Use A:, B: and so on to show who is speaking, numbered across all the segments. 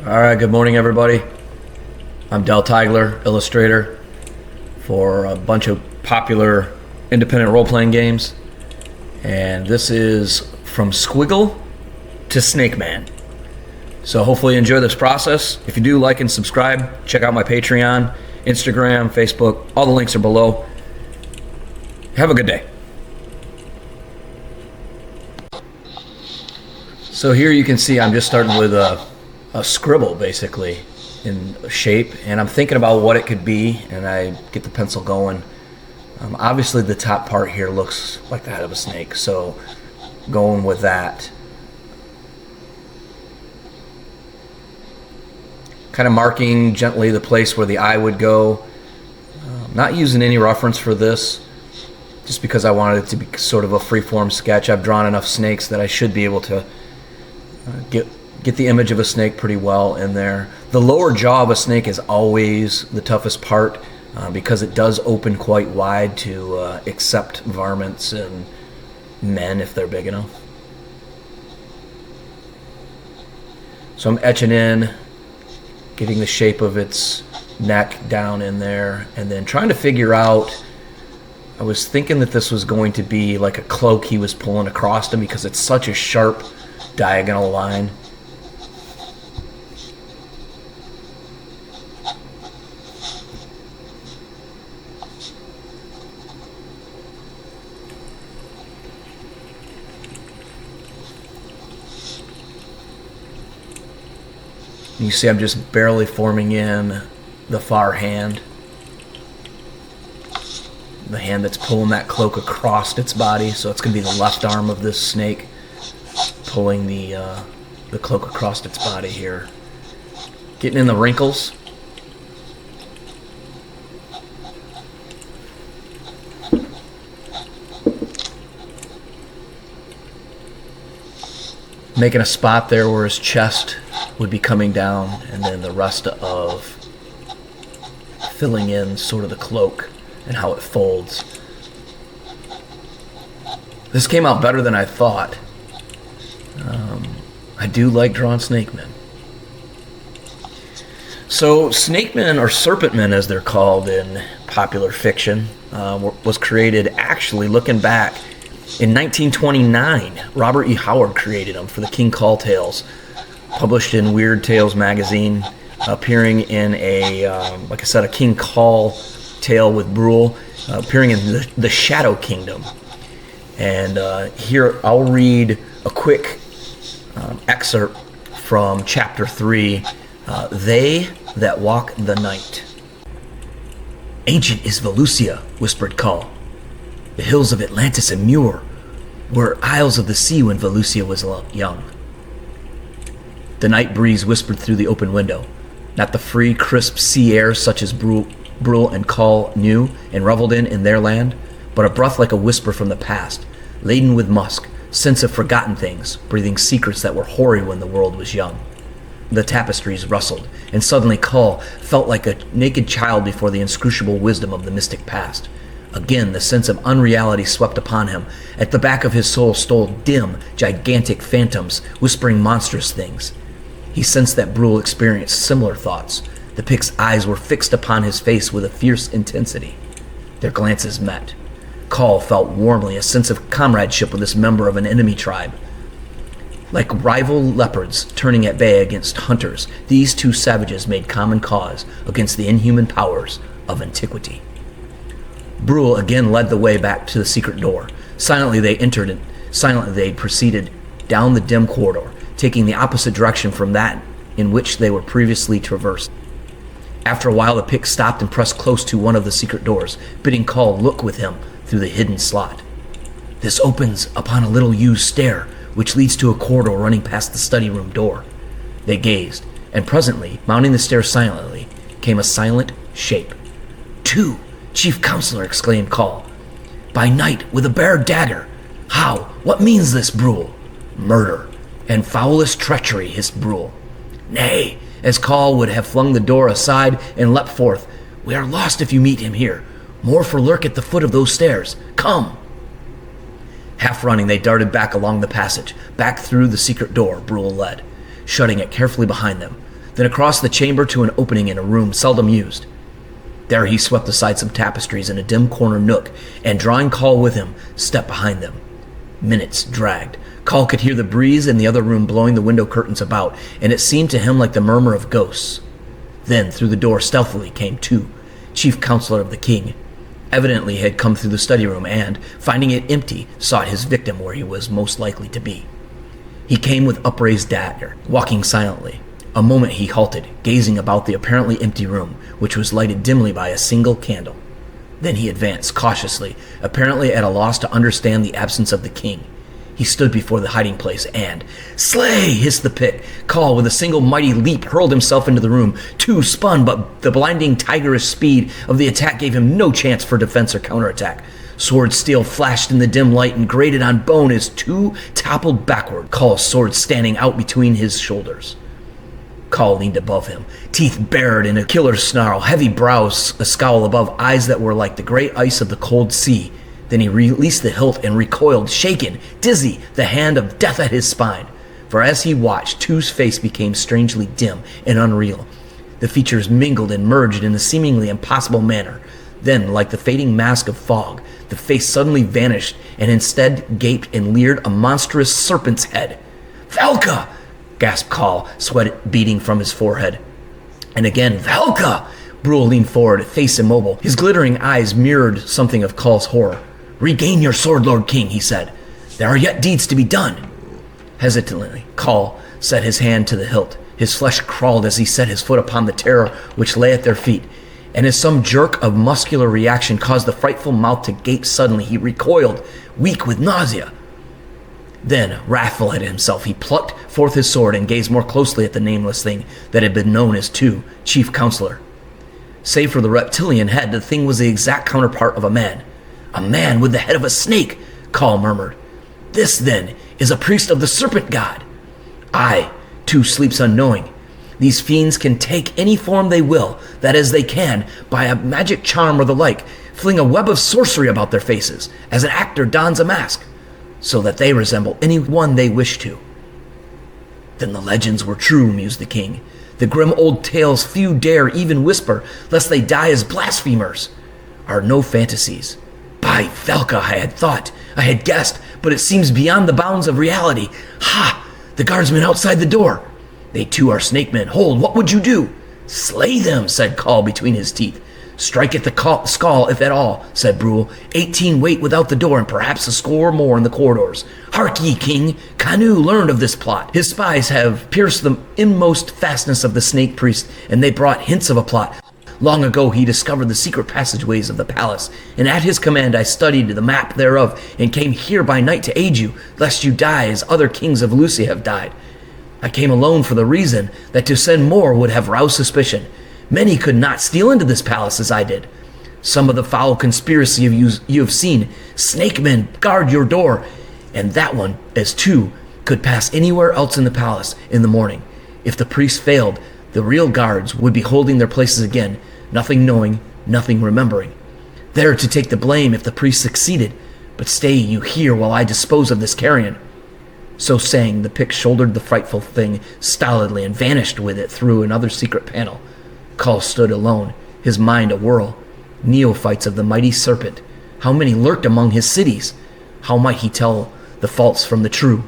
A: Alright, good morning everybody. I'm Teigeler, illustrator for a bunch of popular independent role-playing games. And this is from Squiggle to Snakeman. So hopefully you enjoy this process. If you do, like and subscribe. Check out my Patreon, Instagram, Facebook. All the links are below. Have a good day. So here you can see I'm just starting with a scribble basically in shape, and I'm thinking about what it could be, and I get the pencil going. Obviously the top part here looks like the head of a snake, so going with that. Kind of marking gently the place where the eye would go. Not using any reference for this, just because I wanted it to be sort of a free-form sketch. I've drawn enough snakes that I should be able to get the image of a snake pretty well in there. The lower jaw of a snake is always the toughest part because it does open quite wide to accept varmints and men if they're big enough. So I'm etching in, getting the shape of its neck down in there, and then trying to figure out, I was thinking that this was going to be like a cloak he was pulling across him because it's such a sharp diagonal line. You see I'm just barely forming in the far hand. The hand that's pulling that cloak across its body, so it's going to be the left arm of this snake pulling the cloak across its body here. Getting in the wrinkles. Making a spot there where his chest would be coming down, and then the rest of filling in sort of the cloak and how it folds. This came out better than I thought. I do like drawing Snakemen. So Snakeman, or Serpentman as they're called in popular fiction, was created, actually looking back, in 1929. Robert E. Howard created them for the King Call tales, published in Weird Tales magazine, appearing in a, like I said, a King Call tale with Brule, appearing in the Shadow Kingdom. And here I'll read a quick excerpt from Chapter 3, They That Walk the Night. Ancient is Volusia, whispered Call. The hills of Atlantis and Muir were isles of the sea when Volusia was young. The night breeze whispered through the open window, not the free, crisp sea air such as Brule and Call knew and reveled in their land, but a breath like a whisper from the past, laden with musk, sense of forgotten things, breathing secrets that were hoary when the world was young. The tapestries rustled, and suddenly Call felt like a naked child before the inscrutable wisdom of the mystic past. Again, the sense of unreality swept upon him. At the back of his soul stole dim, gigantic phantoms, whispering monstrous things. He sensed that Brule experienced similar thoughts. The Pict's eyes were fixed upon his face with a fierce intensity. Their glances met. Call felt warmly a sense of comradeship with this member of an enemy tribe. Like rival leopards turning at bay against hunters, these two savages made common cause against the inhuman powers of antiquity. Brule again led the way back to the secret door. Silently they entered, and silently they proceeded down the dim corridor, taking the opposite direction from that in which they were previously traversed. After a while, the Pict stopped and pressed close to one of the secret doors, bidding Call look with him through the hidden slot. This opens upon a little used stair, which leads to a corridor running past the study room door. They gazed, and presently, mounting the stairs silently, came a silent shape. "Two, Chief Counselor," exclaimed Call. "By night, with a bare dagger. How? What means this, Brule?" "Murder, and foulest treachery," hissed Brule. "Nay," as Call would have flung the door aside and leapt forth. "We are lost if you meet him here. More for lurk at the foot of those stairs. Come!" Half running, they darted back along the passage, back through the secret door Brule led, shutting it carefully behind them. then across the chamber to an opening in a room seldom used. There he swept aside some tapestries in a dim corner nook, and drawing Call with him, stepped behind them. Minutes dragged. Call could hear the breeze in the other room blowing the window curtains about, and it seemed to him like the murmur of ghosts. Then through the door stealthily came two, chief counselor of the king. Evidently had come through the study room and, finding it empty, sought his victim where he was most likely to be. He came with upraised dagger, walking silently. A moment he halted, gazing about the apparently empty room, which was lighted dimly by a single candle. Then he advanced cautiously, apparently at a loss to understand the absence of the king. He stood before the hiding place and, "Slay!" hissed the pick. Call, with a single mighty leap, hurled himself into the room. Two spun, but the blinding tigerish speed of the attack gave him no chance for defense or counterattack. Sword steel flashed in the dim light and grated on bone as two toppled backward, Call's sword standing out between his shoulders. Call leaned above him, teeth bared in a killer snarl, heavy brows a scowl above eyes that were like the gray ice of the cold sea. Then he released the hilt and recoiled, shaken, dizzy, the hand of death at his spine. For as he watched, Two's face became strangely dim and unreal. The features mingled and merged in a seemingly impossible manner. Then, like the fading mask of fog, the face suddenly vanished and instead gaped and leered a monstrous serpent's head. "Velka!" gasped Call, sweat beading from his forehead. And again, "Velka!" Brule leaned forward, face immobile. His glittering eyes mirrored something of Call's horror. "Regain your sword, Lord King," he said. "There are yet deeds to be done." Hesitantly, Call set his hand to the hilt. His flesh crawled as he set his foot upon the terror which lay at their feet. And as some jerk of muscular reaction caused the frightful mouth to gape suddenly, he recoiled, weak with nausea. Then, wrathful at himself, he plucked forth his sword and gazed more closely at the nameless thing that had been known as Two, chief counselor. Save for the reptilian head, the thing was the exact counterpart of a man. "A man with the head of a snake," Call murmured. "This, then, is a priest of the serpent god." "Aye," Two sleeps unknowing. "These fiends can take any form they will, that is, they can, by a magic charm or the like, fling a web of sorcery about their faces, as an actor dons a mask, so that they resemble any one they wish to." "Then the legends were true," mused the king. "The grim old tales few dare even whisper, lest they die as blasphemers, are no fantasies. By Velka, I had thought, I had guessed, but it seems beyond the bounds of reality. Ha! The guardsmen outside the door. They too are snakemen. Hold, what would you do?" "Slay them," said Call between his teeth. "Strike at the skull, if at all," said Brule. 18 wait without the door, and perhaps a score more in the corridors. Hark ye, king! Kanu learned of this plot. His spies have pierced the inmost fastness of the snake priest, and they brought hints of a plot. Long ago he discovered the secret passageways of the palace, and at his command I studied the map thereof, and came here by night to aid you, lest you die as other kings of Lucia have died. I came alone for the reason that to send more would have roused suspicion. Many could not steal into this palace as I did. Some of the foul conspiracy you have seen. Snakemen guard your door, and that one, as Two, could pass anywhere else in the palace in the morning. If the priest failed, the real guards would be holding their places again, nothing knowing, nothing remembering. There to take the blame if the priest succeeded, but stay you here while I dispose of this carrion." So saying, the pick shouldered the frightful thing stolidly and vanished with it through another secret panel. Call stood alone, his mind awhirl. Neophytes of the mighty serpent. How many lurked among his cities? How might he tell the false from the true?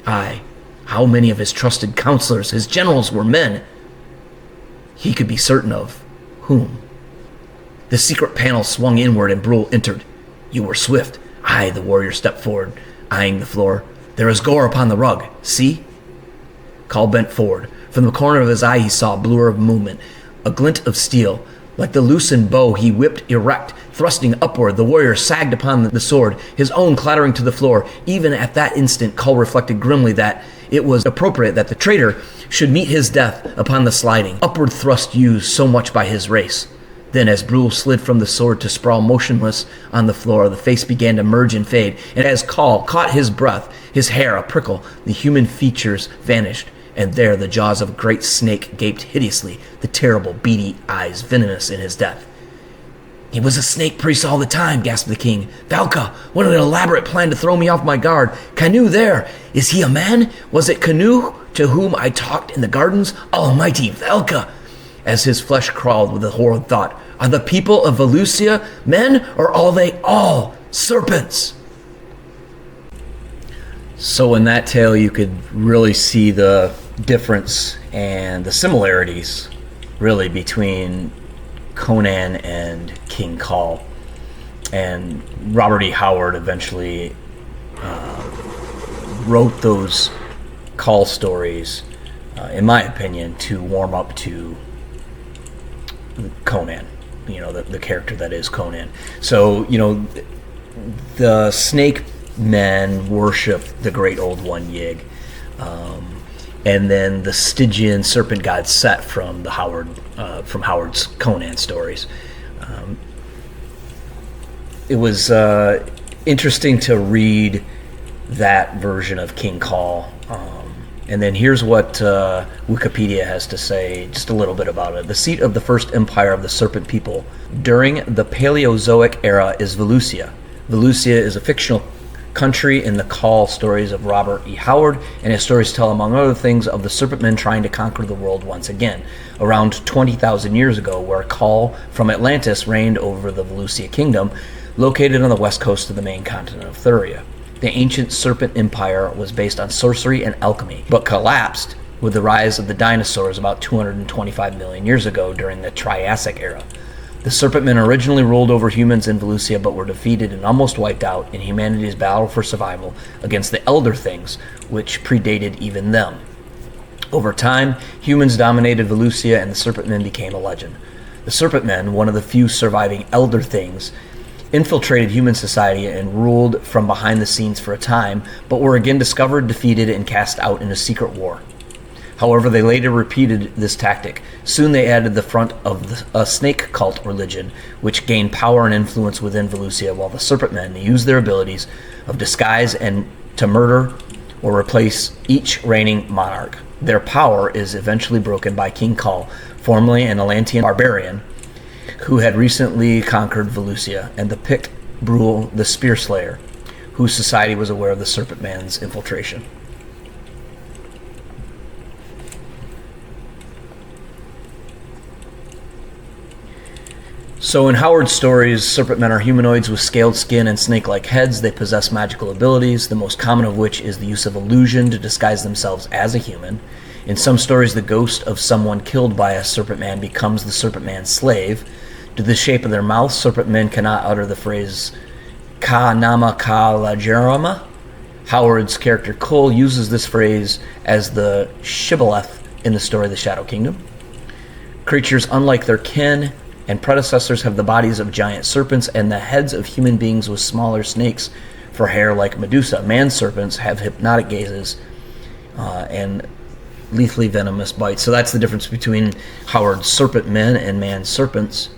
A: Aye, how many of his trusted counselors, his generals, were men? He could be certain of whom. The secret panel swung inward and Brule entered. "You were swift." "Aye," the warrior stepped forward, eyeing the floor. "There is gore upon the rug. See?" Call bent forward. From the corner of his eye he saw a blur of movement, a glint of steel. Like the loosened bow he whipped erect, thrusting upward. The warrior sagged upon the sword, his own clattering to the floor. Even at that instant Call reflected grimly that it was appropriate that the traitor should meet his death upon the sliding, upward thrust used so much by his race. Then as Brule slid from the sword to sprawl motionless on the floor, the face began to merge and fade, and as Call caught his breath, his hair a prickle, the human features vanished, and there the jaws of a great snake gaped hideously, the terrible beady eyes venomous in his death. "He was a snake priest all the time," gasped the king. "Valka, what an elaborate plan to throw me off my guard. Kanu there! Is he a man? Was it Kanu? to whom I talked in the gardens? Almighty Velka! As his flesh crawled with a horrid thought, are the people of Velusia men, or are they all serpents? So in that tale, you could really see the difference and the similarities, really, between Conan and King Call. And Robert E. Howard eventually wrote those Call stories, in my opinion, to warm up to Conan, the character that is Conan. So, the Snakemen worship the great old one Yig, and then the Stygian serpent god Set from Howard's Conan stories. It was interesting to read that version of King Call. And then here's what Wikipedia has to say, just a little bit about it. The seat of the first empire of the Serpent people during the Paleozoic era is Velusia. Velusia is a fictional country in the Call stories of Robert E. Howard, and his stories tell, among other things, of the Serpentmen trying to conquer the world once again, around 20,000 years ago, where Call from Atlantis reigned over the Velusia kingdom, located on the west coast of the main continent of Thuria. The ancient Serpent Empire was based on sorcery and alchemy, but collapsed with the rise of the dinosaurs about 225 million years ago during the Triassic era. The Serpentmen originally ruled over humans in Velusia, but were defeated and almost wiped out in humanity's battle for survival against the Elder Things, which predated even them. Over time, humans dominated Velusia and the Serpentmen became a legend. The Serpentmen, one of the few surviving Elder Things, infiltrated human society and ruled from behind the scenes for a time, but were again discovered, defeated, and cast out in a secret war. However, they later repeated this tactic. Soon they added the front of a snake cult religion, which gained power and influence within Velusia, while the Serpentmen used their abilities of disguise and to murder or replace each reigning monarch. Their power is eventually broken by King Call, formerly an Atlantean barbarian, who had recently conquered Velusia, and the Pict Brule, the Spear Slayer, whose society was aware of the Serpentman's infiltration. So in Howard's stories, Serpentmen are humanoids with scaled skin and snake-like heads. They possess magical abilities, the most common of which is the use of illusion to disguise themselves as a human. In some stories, the ghost of someone killed by a Serpentman becomes the Serpentman's slave. Due to the shape of their mouths, Serpentmen cannot utter the phrase Ka Nama Ka Lajerama. Howard's character Cole uses this phrase as the shibboleth in the story The Shadow Kingdom. Creatures unlike their kin and predecessors have the bodies of giant serpents and the heads of human beings with smaller snakes for hair like Medusa. Man serpents have hypnotic gazes and lethally venomous bites. So that's the difference between Howard's Serpentmen and man serpents.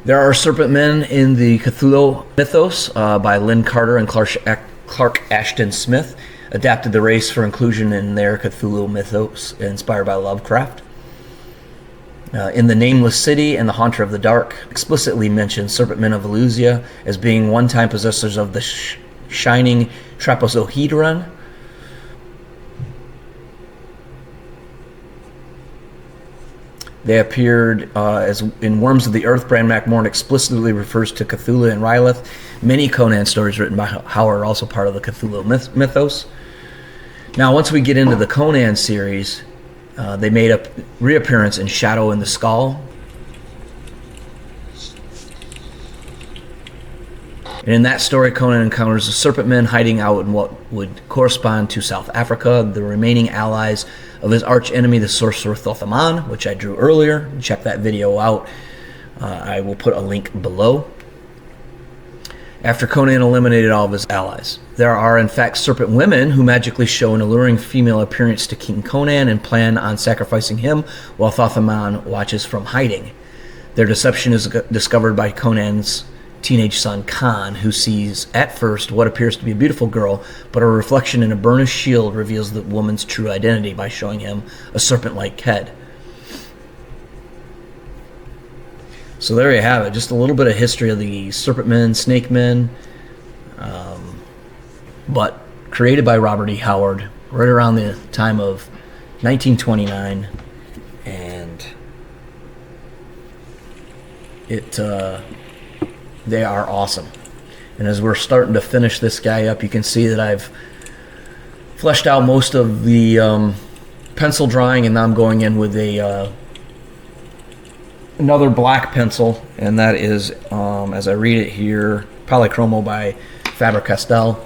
A: There are Serpentmen in the Cthulhu mythos by Lynn Carter and Clark Ashton Smith. Adapted the race for inclusion in their Cthulhu mythos inspired by Lovecraft. In The Nameless City and The Haunter of the Dark, explicitly mentions Serpentmen of Velusia as being one-time possessors of the shining trapezohedron. They appeared as in Worms of the Earth. Bran McMorn explicitly refers to Cthulhu and Rylith. Many Conan stories written by Howard are also part of the Cthulhu mythos. Now, once we get into the Conan series, they made a reappearance in Shadow in the Skull. And in that story, Conan encounters the Serpentmen hiding out in what would correspond to South Africa, the remaining allies of his arch-enemy, the sorcerer Thothaman, which I drew earlier. Check that video out. I will put a link below. After Conan eliminated all of his allies, there are in fact serpent women who magically show an alluring female appearance to King Conan and plan on sacrificing him while Thothaman watches from hiding. Their deception is discovered by Conan's teenage son Khan, who sees at first what appears to be a beautiful girl, but a reflection in a burnished shield reveals the woman's true identity by showing him a serpent-like head. So there you have it, just a little bit of history of the Serpentmen, Snakemen. but created by Robert E. Howard right around the time of 1929, and they are awesome. And as we're starting to finish this guy up, you can see that I've fleshed out most of the pencil drawing, and now I'm going in with another black pencil, and that is, as I read it here, Polychromo by Faber-Castell.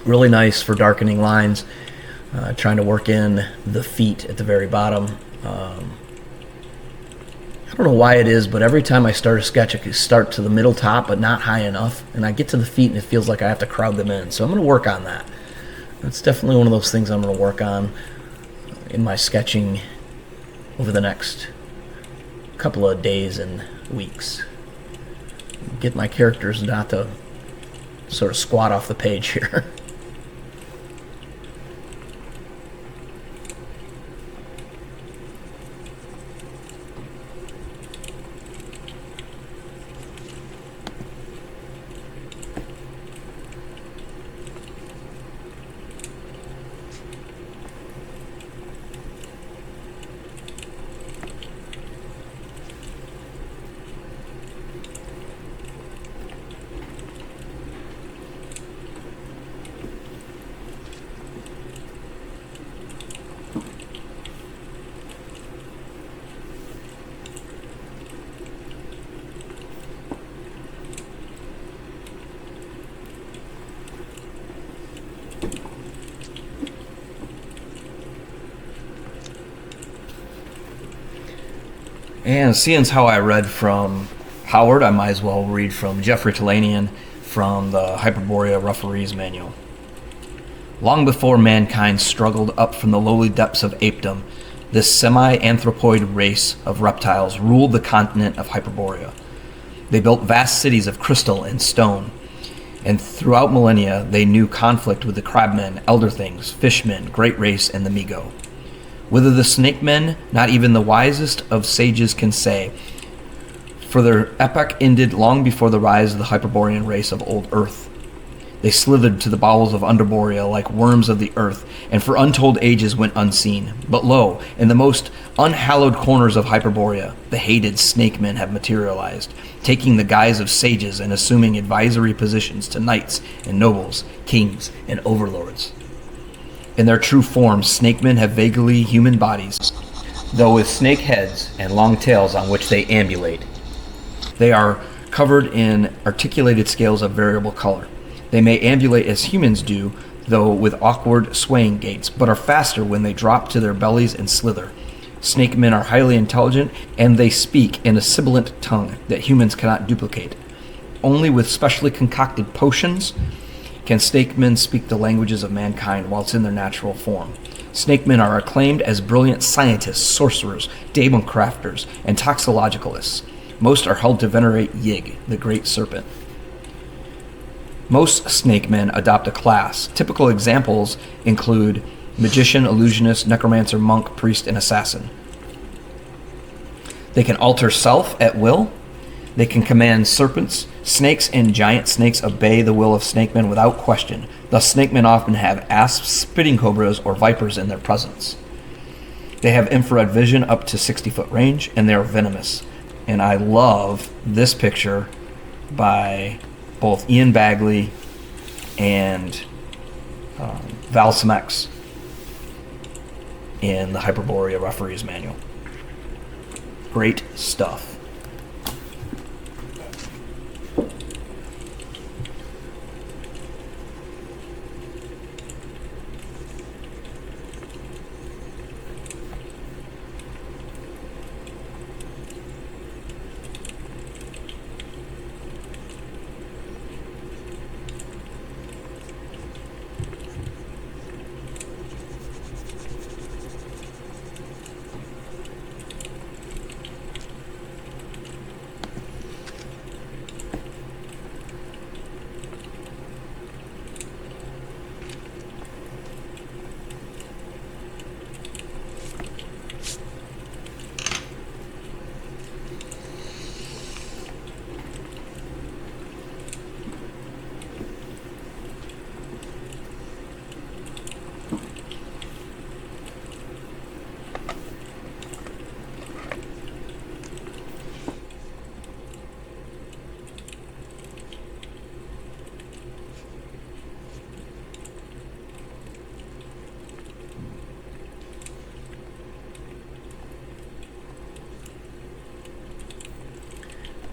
A: Really nice for darkening lines. Trying to work in the feet at the very bottom. I don't know why it is, but every time I start a sketch, I can start to the middle top, but not high enough, and I get to the feet and it feels like I have to crowd them in. So I'm going to work on that. That's definitely one of those things I'm going to work on in my sketching over the next couple of days and weeks. Get my characters not to sort of squat off the page here. And seeing as how I read from Howard, I might as well read from Jeffrey Talanian from the Hyperborea Referee's Manual. Long before mankind struggled up from the lowly depths of apedom, this semi-anthropoid race of reptiles ruled the continent of Hyperborea. They built vast cities of crystal and stone, and throughout millennia they knew conflict with the crabmen, elder things, fishmen, great race, and the Migo. Whether the Snakemen, not even the wisest of sages can say, for their epoch ended long before the rise of the Hyperborean race of old Earth. They slithered to the bowels of Underborea like worms of the earth, and for untold ages went unseen. But lo, in the most unhallowed corners of Hyperborea, the hated Snakemen have materialized, taking the guise of sages and assuming advisory positions to knights and nobles, kings and overlords. In their true form, snakemen have vaguely human bodies, though with snake heads and long tails on which they ambulate. They are covered in articulated scales of variable color. They may ambulate as humans do, though with awkward swaying gaits, but are faster when they drop to their bellies and slither. Snakemen are highly intelligent, and they speak in a sibilant tongue that humans cannot duplicate. Only with specially concocted potions can snakemen speak the languages of mankind whilst in their natural form. Snakemen are acclaimed as brilliant scientists, sorcerers, demon crafters, and toxicologicalists. Most are held to venerate Yig, the great serpent. Most snakemen adopt a class. Typical examples include magician, illusionist, necromancer, monk, priest, and assassin. They can alter self at will. They can command serpents. Snakes and giant snakes obey the will of snakemen without question. Thus, snakemen often have asps, spitting cobras, or vipers in their presence. They have infrared vision up to 60-foot range, and they are venomous. And I love this picture by both Ian Bagley and Val Semex in the Hyperborea Referee's Manual. Great stuff.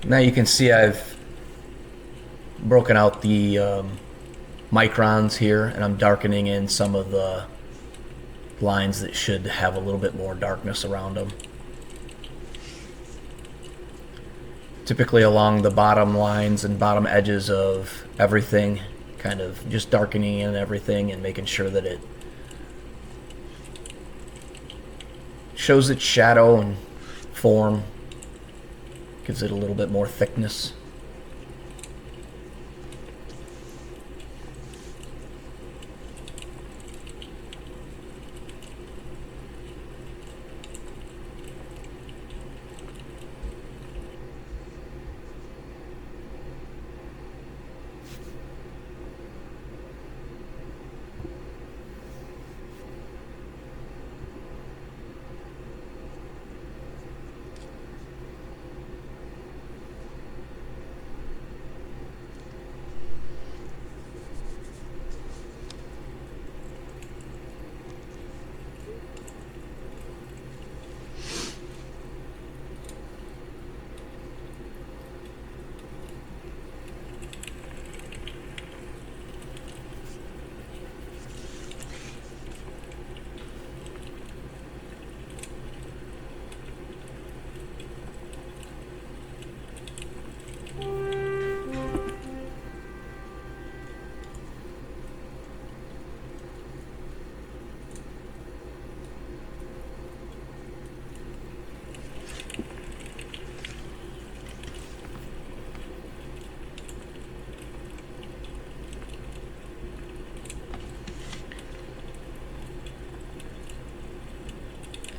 A: Now you can see I've broken out the microns here, and I'm darkening in some of the lines that should have a little bit more darkness around them. Typically along the bottom lines and bottom edges of everything, kind of just darkening in everything and making sure that it shows its shadow and form, gives it a little bit more thickness.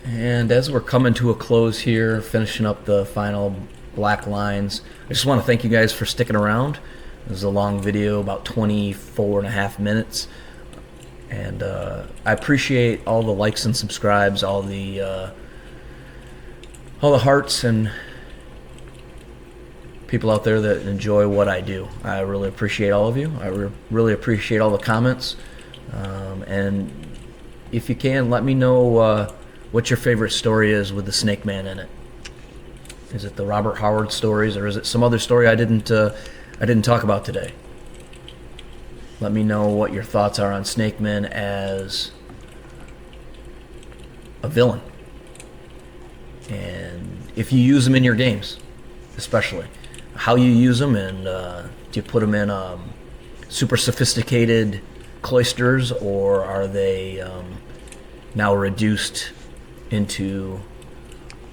A: And as we're coming to a close here, finishing up the final black lines, I just want to thank you guys for sticking around. It was a long video, about 24.5 minutes. And I appreciate all the likes and subscribes, all the hearts and people out there that enjoy what I do. I really appreciate all of you. I really appreciate all the comments. And if you can, let me know what your favorite story is with the Snakeman in it. Is it the Robert Howard stories, or is it some other story I didn't talk about today? Let me know what your thoughts are on Snakeman as a villain, and if you use them in your games, especially how you use them, and do you put them in super sophisticated cloisters, or are they now reduced into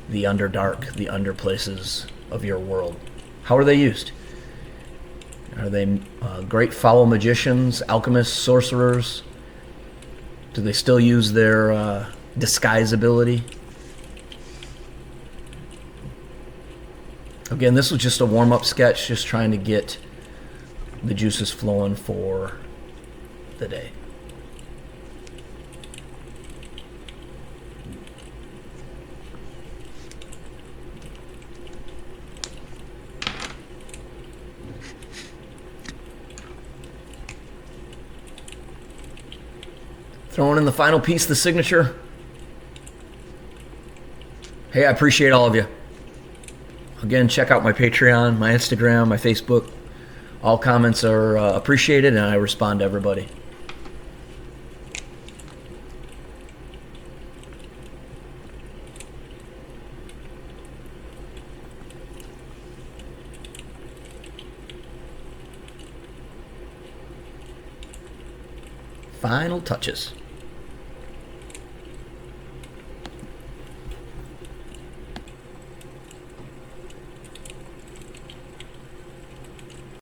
A: the underdark, the under places of your world? How are they used? Are they great foul magicians, alchemists, sorcerers? Do they still use their disguise ability? Again, this was just a warm-up sketch, just trying to get the juices flowing for the day. Throwing in the final piece, the signature. Hey, I appreciate all of you. Again, check out my Patreon, my Instagram, my Facebook. All comments are appreciated, and I respond to everybody. Final touches.